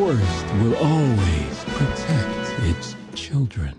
forest will always protect its children.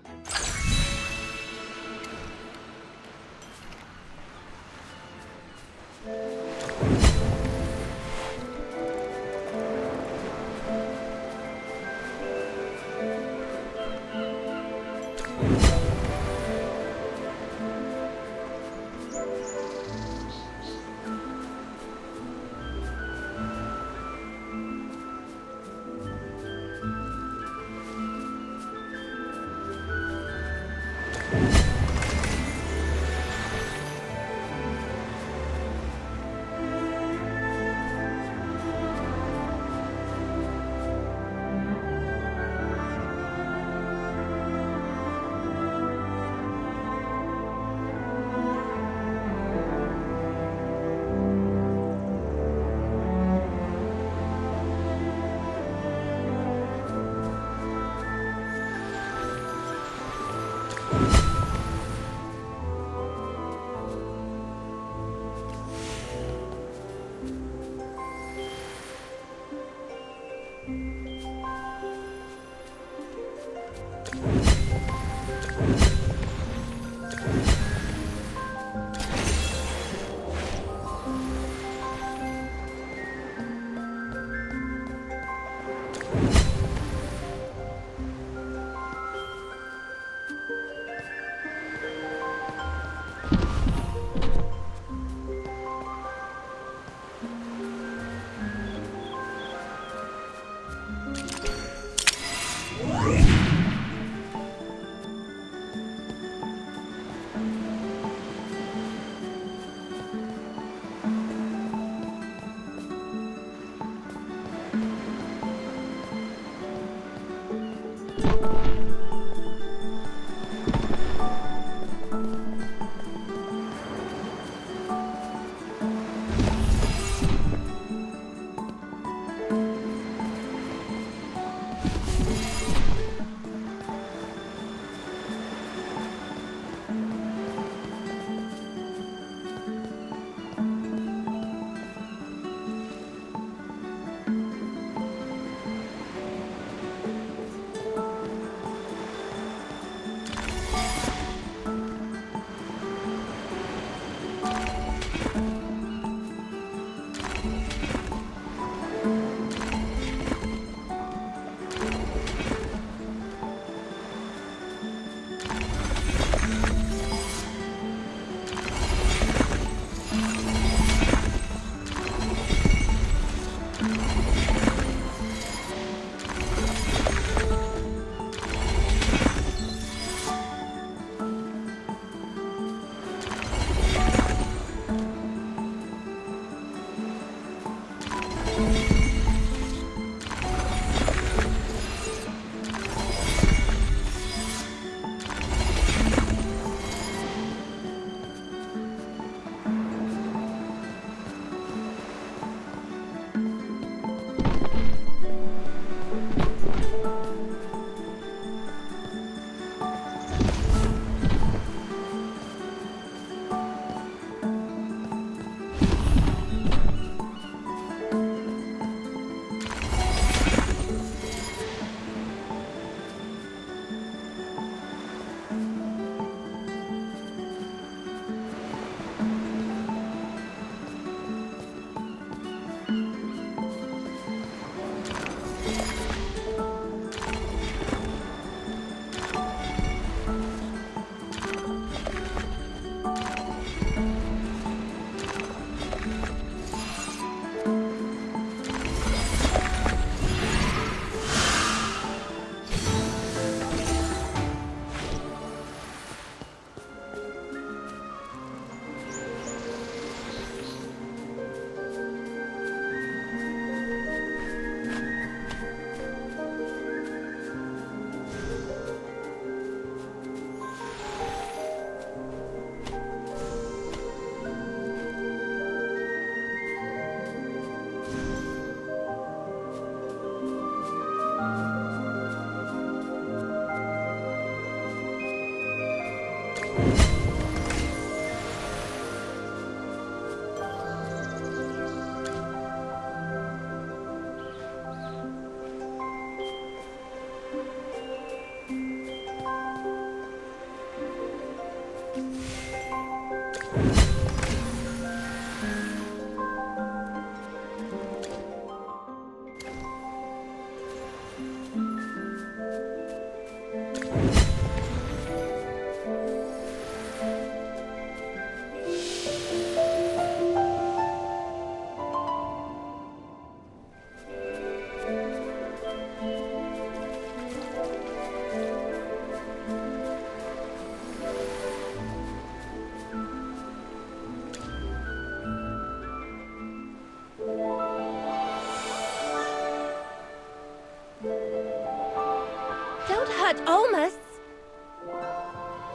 Don't hurt Olmus.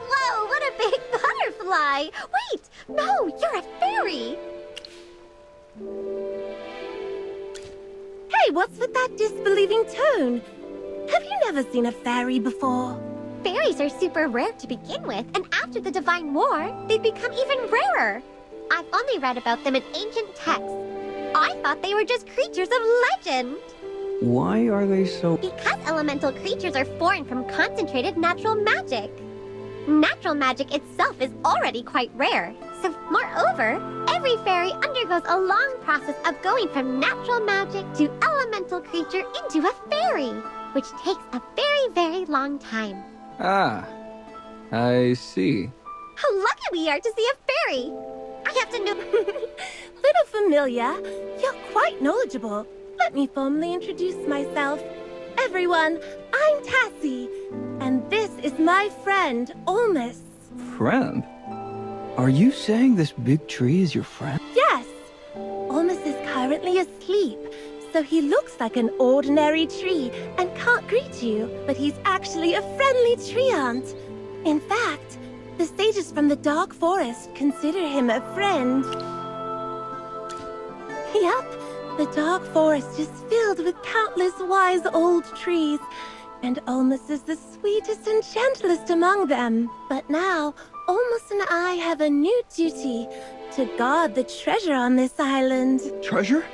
Whoa, what a big butterfly! Wait! No, you're a fairy! Hey, what's with that disbelieving tone? Have you never seen a fairy before? Fairies are super rare to begin with, and after the Divine War, they've become even rarer. I've only read about them in ancient texts. I thought they were just creatures of legend. Why are they so... Because elemental creatures are formed from concentrated natural magic. Natural magic itself is already quite rare. So, moreover, every fairy undergoes a long process of going from natural magic to elemental creature into a fairy, which takes a very, very long time. Ah, I see. How lucky we are to see a fairy! I have to know... Little familiar, you're quite knowledgeable. Let me formally introduce myself. Everyone, I'm Tassie, and this is my friend, Olmus. Friend? Are you saying this big tree is your friend? Yes, Olmus is currently asleep, so he looks like an ordinary tree and can't greet you, but he's actually a friendly treant. In fact, the sages from the Dark Forest consider him a friend. Yup. The Dark Forest is filled with countless wise old trees, and Olmus is the sweetest and gentlest among them. But now, Olmus and I have a new duty, to guard the treasure on this island. Treasure?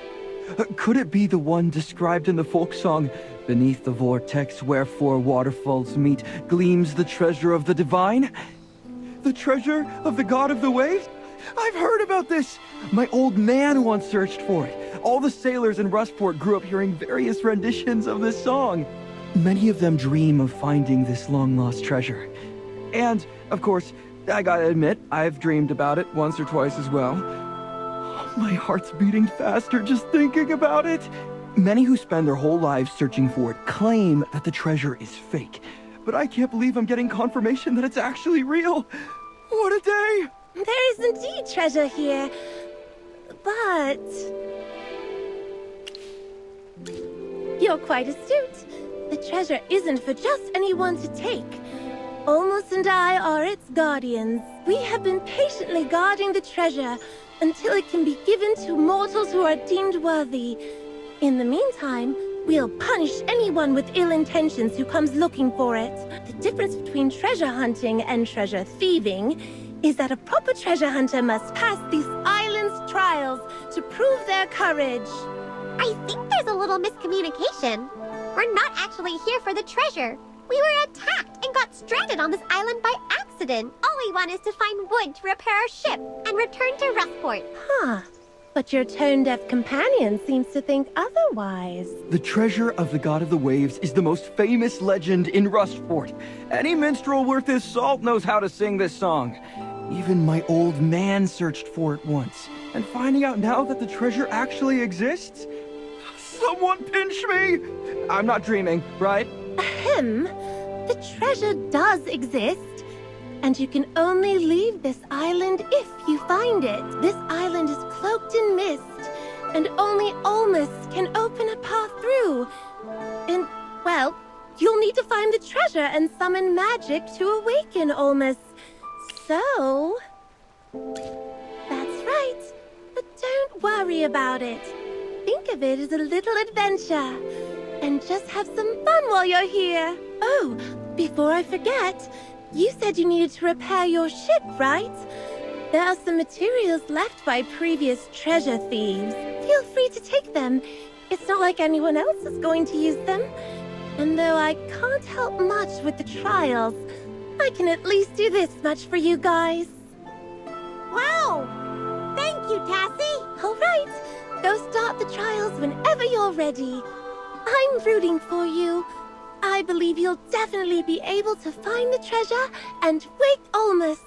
Could it be the one described in the folk song, "Beneath the vortex where four waterfalls meet, gleams the treasure of the divine"? The treasure of the god of the waves? I've heard about this! My old man once searched for it. All the sailors in Rustport grew up hearing various renditions of this song. Many of them dream of finding this long-lost treasure. And, of course, I gotta admit, I've dreamed about it once or twice as well. My heart's beating faster just thinking about it. Many who spend their whole lives searching for it claim that the treasure is fake. But I can't believe I'm getting confirmation that it's actually real. What a day! There is indeed treasure here, but... You're quite astute. The treasure isn't for just anyone to take. Olmus and I are its guardians. We have been patiently guarding the treasure until it can be given to mortals who are deemed worthy. In the meantime, we'll punish anyone with ill intentions who comes looking for it. The difference between treasure hunting and treasure thieving is that a proper treasure hunter must pass these island's trials to prove their courage. I think there's a little miscommunication. We're not actually here for the treasure. We were attacked and got stranded on this island by accident. All we want is to find wood to repair our ship and return to Rustport. Huh. But your tone-deaf companion seems to think otherwise. The treasure of the god of the waves is the most famous legend in Rustport. Any minstrel worth his salt knows how to sing this song. Even my old man searched for it once. And finding out now that the treasure actually exists? Someone pinch me! I'm not dreaming, right? Ahem. The treasure does exist. And you can only leave this island if you find it. This island is cloaked in mist, and only Olmus can open a path through. And, well, you'll need to find the treasure and summon magic to awaken Olmus. So... That's right. But don't worry about it. Think of it as a little adventure. And just have some fun while you're here. Oh, before I forget, you said you needed to repair your ship, right? There are some materials left by previous treasure thieves. Feel free to take them. It's not like anyone else is going to use them. And though I can't help much with the trials, I can at least do this much for you guys. Wow! Thank you, Tassie! All right, go start the trials whenever you're ready. I'm rooting for you. I believe you'll definitely be able to find the treasure and wake Olmus.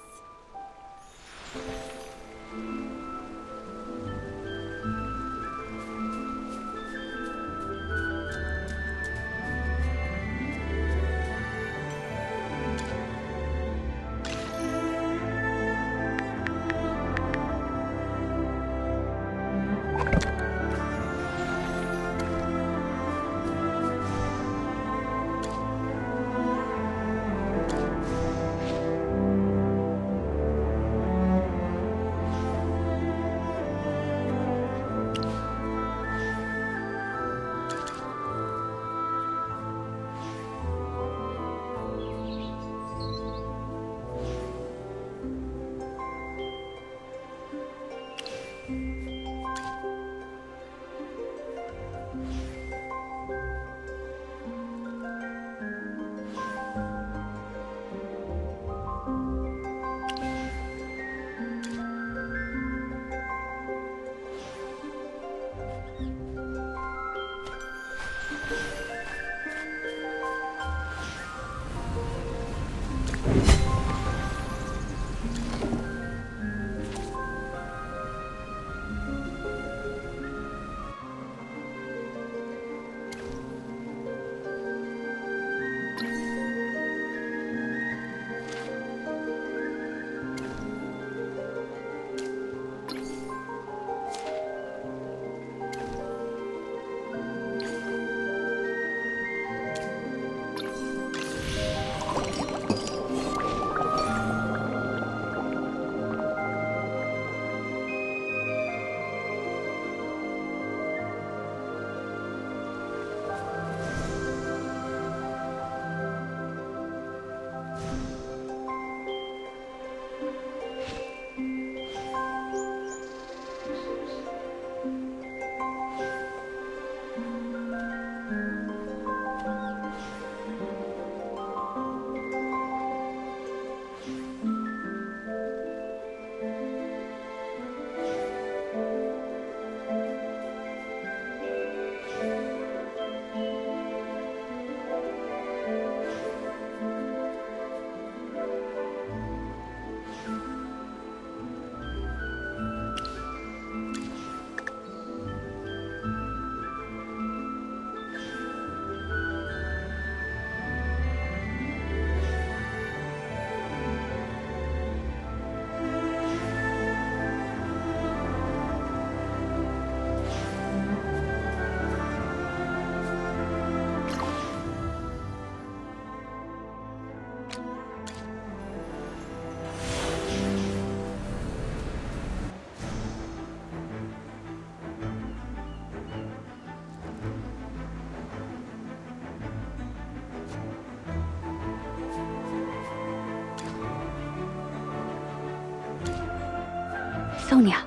Sonia,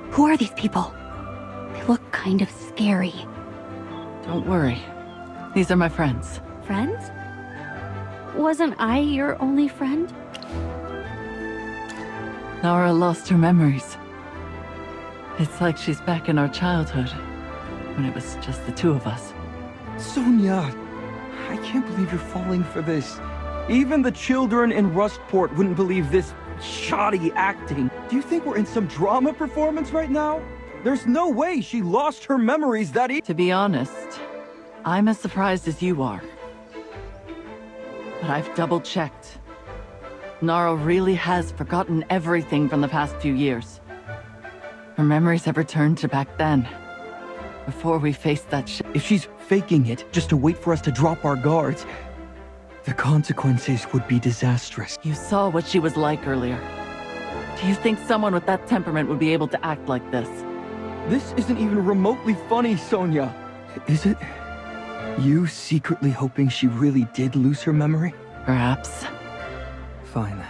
who are these people? They look kind of scary. Don't worry. These are my friends. Friends? Wasn't I your only friend? Nara lost her memories. It's like she's back in our childhood, when it was just the two of us. Sonia, I can't believe you're falling for this. Even the children in Rustport wouldn't believe this shoddy acting. Do you think we're in some drama performance right now? There's no way she lost her memories that To be honest, I'm as surprised as you are. But I've double-checked. Nara really has forgotten everything from the past few years. Her memories have returned to back then, before we faced that shit. If she's faking it just to wait for us to drop our guards, the consequences would be disastrous. You saw what she was like earlier. Do you think someone with that temperament would be able to act like this? This isn't even remotely funny, Sonia. Is it? You secretly hoping she really did lose her memory? Perhaps. Fine.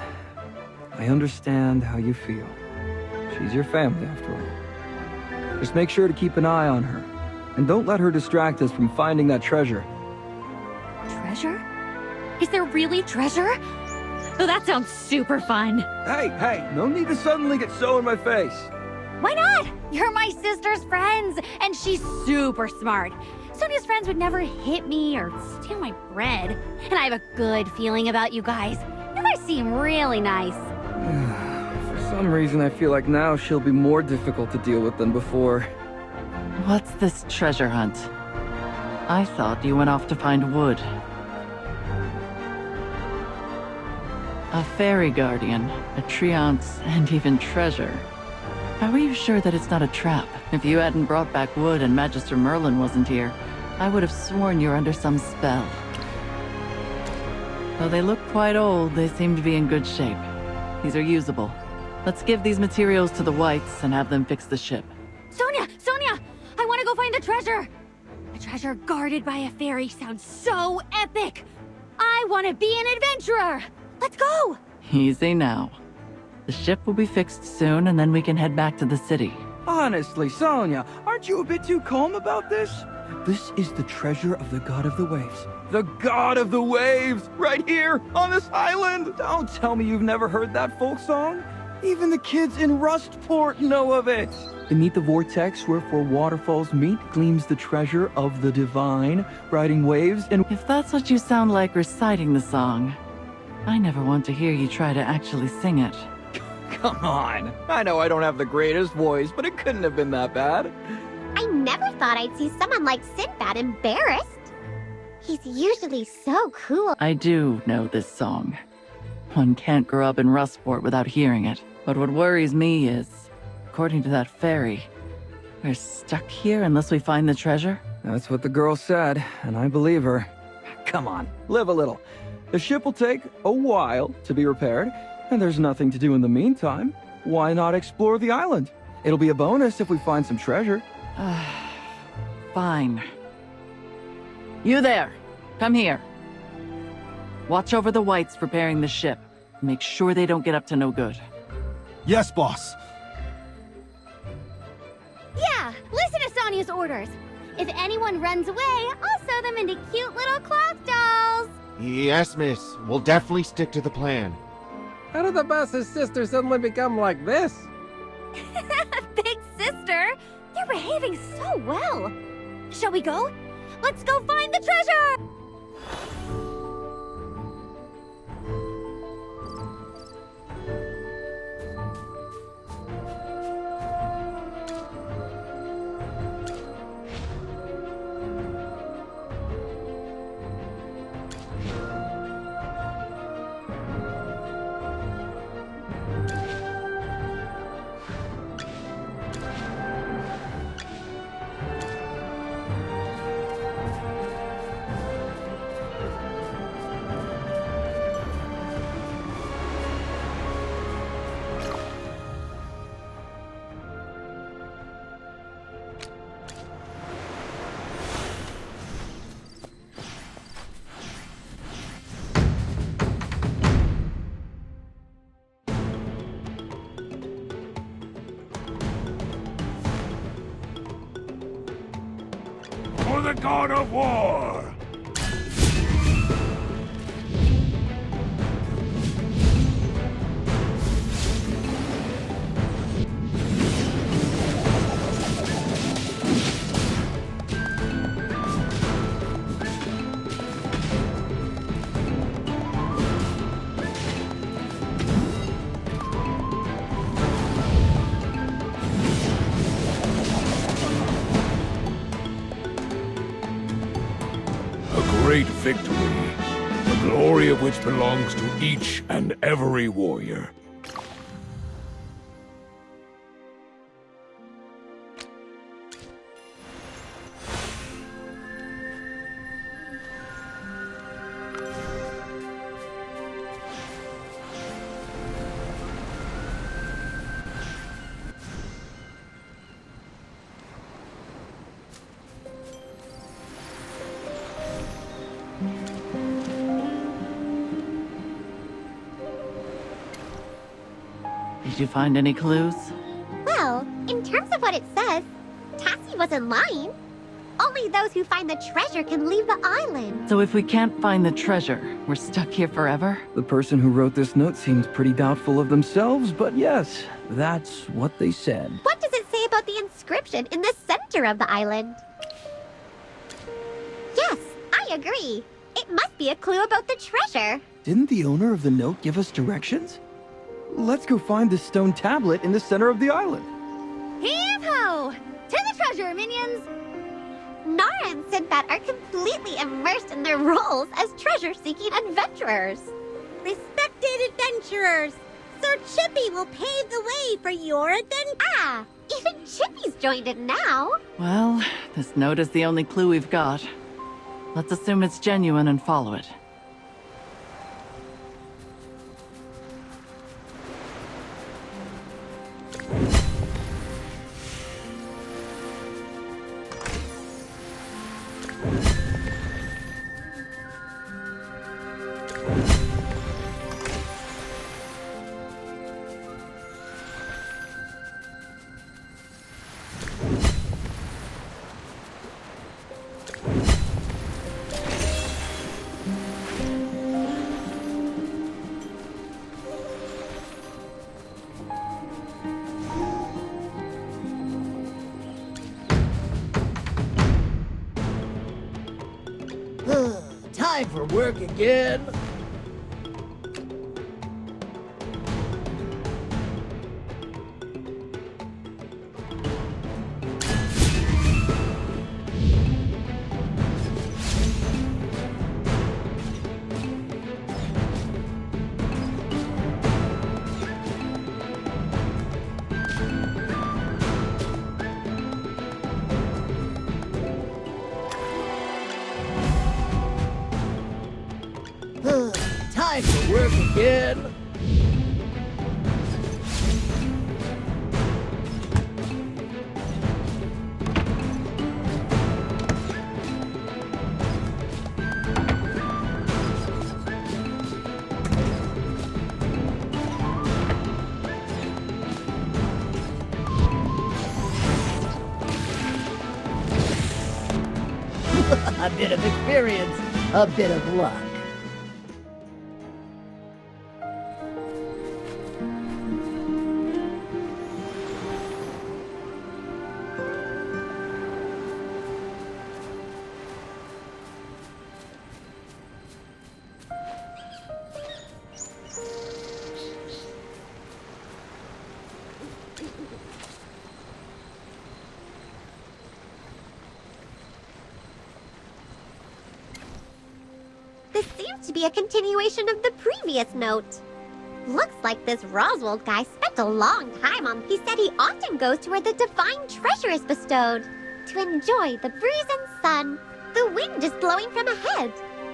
I understand how you feel. She's your family, after all. Just make sure to keep an eye on her. And don't let her distract us from finding that treasure. Treasure? Is there really treasure? Oh, that sounds super fun. Hey, no need to suddenly get so in my face. Why not? You're my sister's friends, and she's super smart. Sonia's friends would never hit me or steal my bread. And I have a good feeling about you guys. You guys seem really nice. For some reason, I feel like now she'll be more difficult to deal with than before. What's this treasure hunt? I thought you went off to find wood. A fairy guardian, a treant, and even treasure. How are you sure that it's not a trap? If you hadn't brought back wood and Magister Merlin wasn't here, I would have sworn you're under some spell. Though they look quite old, they seem to be in good shape. These are usable. Let's give these materials to the Whites and have them fix the ship. Sonia! I want to go find the treasure! A treasure guarded by a fairy sounds so epic! I want to be an adventurer! Let's go! Easy now. The ship will be fixed soon, and then we can head back to the city. Honestly, Sonia, aren't you a bit too calm about this? This is the treasure of the God of the Waves. The God of the Waves! Right here, on this island! Don't tell me you've never heard that folk song. Even the kids in Rustport know of it. Beneath the vortex where four waterfalls meet gleams the treasure of the divine, riding waves and... If that's what you sound like reciting the song, I never want to hear you try to actually sing it. Come on. I know I don't have the greatest voice, but it couldn't have been that bad. I never thought I'd see someone like Sinbad embarrassed. He's usually so cool. I do know this song. One can't grow up in Rustport without hearing it. But what worries me is, according to that fairy, we're stuck here unless we find the treasure? That's what the girl said, and I believe her. Come on, live a little. The ship will take a while to be repaired, and there's nothing to do in the meantime. Why not explore the island? It'll be a bonus if we find some treasure. Fine. You there! Come here. Watch over the whites preparing the ship. Make sure they don't get up to no good. Yes, boss. Yeah, listen to Sonia's orders. If anyone runs away, I'll sew them into cute little cloth dolls. Yes, miss. We'll definitely stick to the plan. How did the boss's sister suddenly become like this? Big sister, they're behaving so well. Shall we go? Let's go find the treasure! For the god of war! Great victory, the glory of which belongs to each and every warrior. Did you find any clues? Well, in terms of what it says, Cassie wasn't lying. Only those who find the treasure can leave the island. So if we can't find the treasure, we're stuck here forever? The person who wrote this note seems pretty doubtful of themselves, but yes, that's what they said. What does it say about the inscription in the center of the island? Yes, I agree. It must be a clue about the treasure. Didn't the owner of the note give us directions? Let's go find the stone tablet in the center of the island. Heave-ho! To the treasure, minions! Nara and Sinbad are completely immersed in their roles as treasure-seeking adventurers. Respected adventurers, Sir Chippy will pave the way for your adventure. Ah, even Chippy's joined in now. Well, this note is the only clue we've got. Let's assume it's genuine and follow it. Time for work again. time to work again. A bit of experience, a bit of luck. This seems to be a continuation of the previous note. Looks like this Roswald guy spent a long time on. He said he often goes to where the divine treasure is bestowed to enjoy the breeze and sun. The wind is blowing from ahead.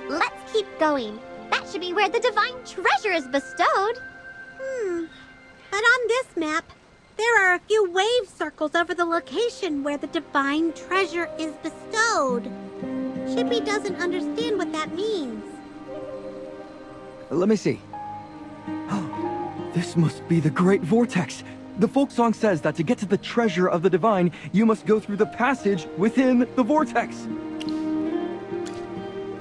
Let's keep going. That should be where the divine treasure is bestowed. But on this map, there are a few wave circles over the location where the divine treasure is bestowed. Chippy doesn't understand what that means. Let me see. This must be the Great Vortex. The folk song says that to get to the treasure of the divine, you must go through the passage within the vortex.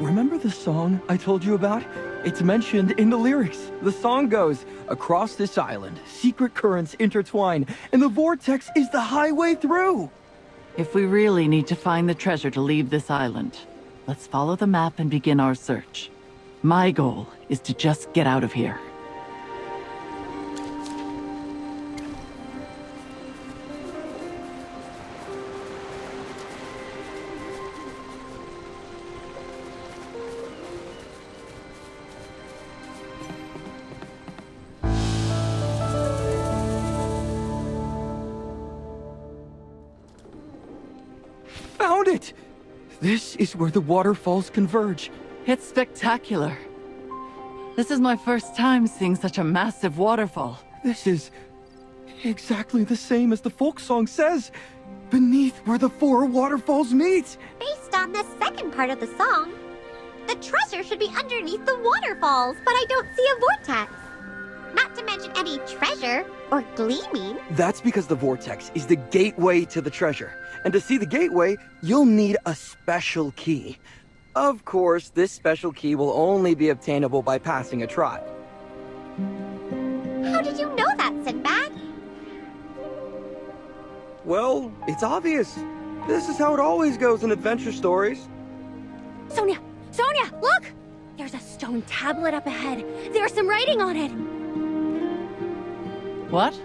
Remember the song I told you about? It's mentioned in the lyrics. The song goes, across this island, secret currents intertwine, and the vortex is the highway through. If we really need to find the treasure to leave this island, let's follow the map and begin our search. My goal is to just get out of here. Found it! This is where the waterfalls converge. It's spectacular. This is my first time seeing such a massive waterfall. This is exactly the same as the folk song says. Beneath where the four waterfalls meet. Based on the second part of the song, the treasure should be underneath the waterfalls, but I don't see a vortex. Not to mention any treasure or gleaming. That's because the vortex is the gateway to the treasure. And to see the gateway, you'll need a special key. Of course, this special key will only be obtainable by passing a trial. How did you know that, Sinbad? Well, it's obvious. This is how it always goes in adventure stories. Sonia! Sonia, look! There's a stone tablet up ahead. There's some writing on it. What?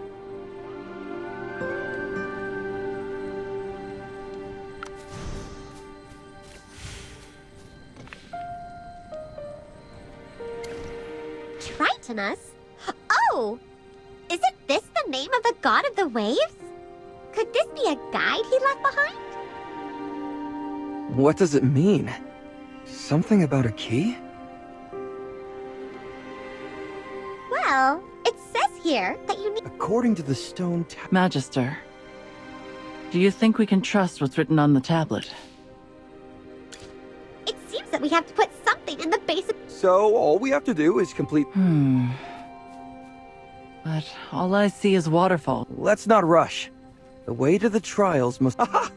Tritonus? Oh! Isn't this the name of the god of the waves? Could this be a guide he left behind? What does it mean? Something about a key? Well, it says here that you need... According to the stone tablet... Magister, do you think we can trust what's written on the tablet? It seems that we have to put something in the base of... So, all we have to do is complete... But all I see is waterfall. Let's not rush. The way to the trials must... Aha!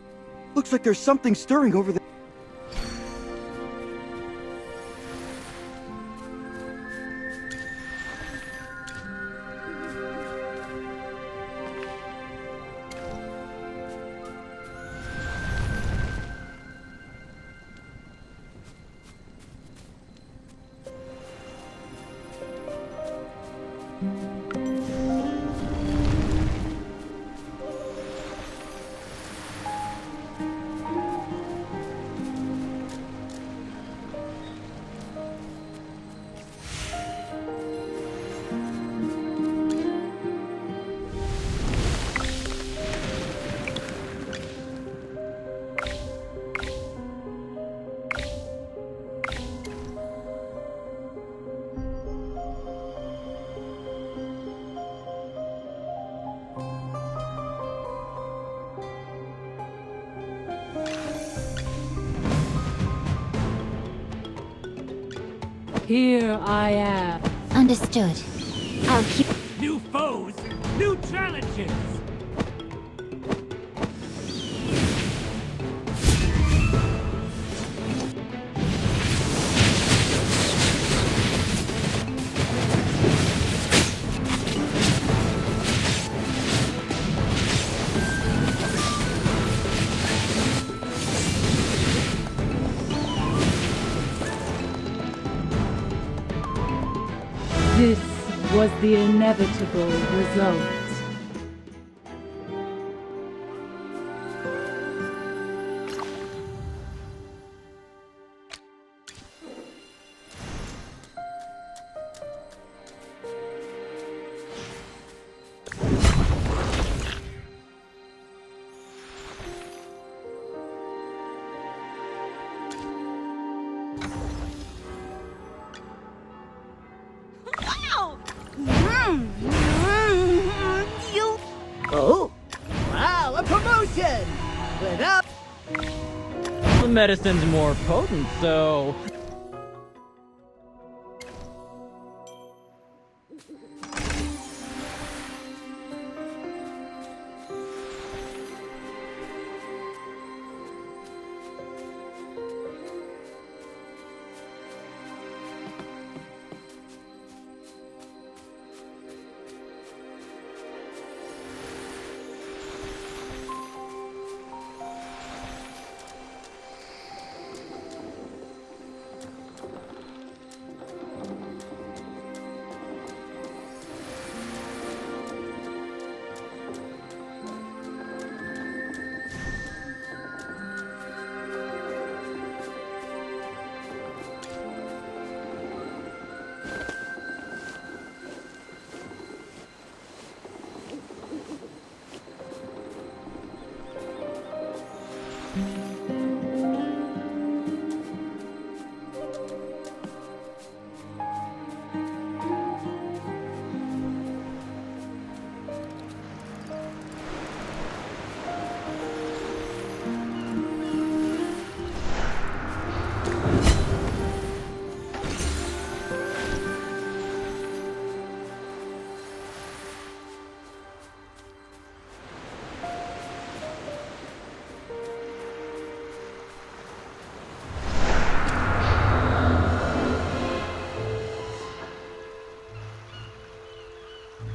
Looks like there's something stirring over there. Here I am. Understood. I'll keep... New foes, new challenges. This was the inevitable result. Oh? Wow, a promotion! Lit up! The medicine's more potent, so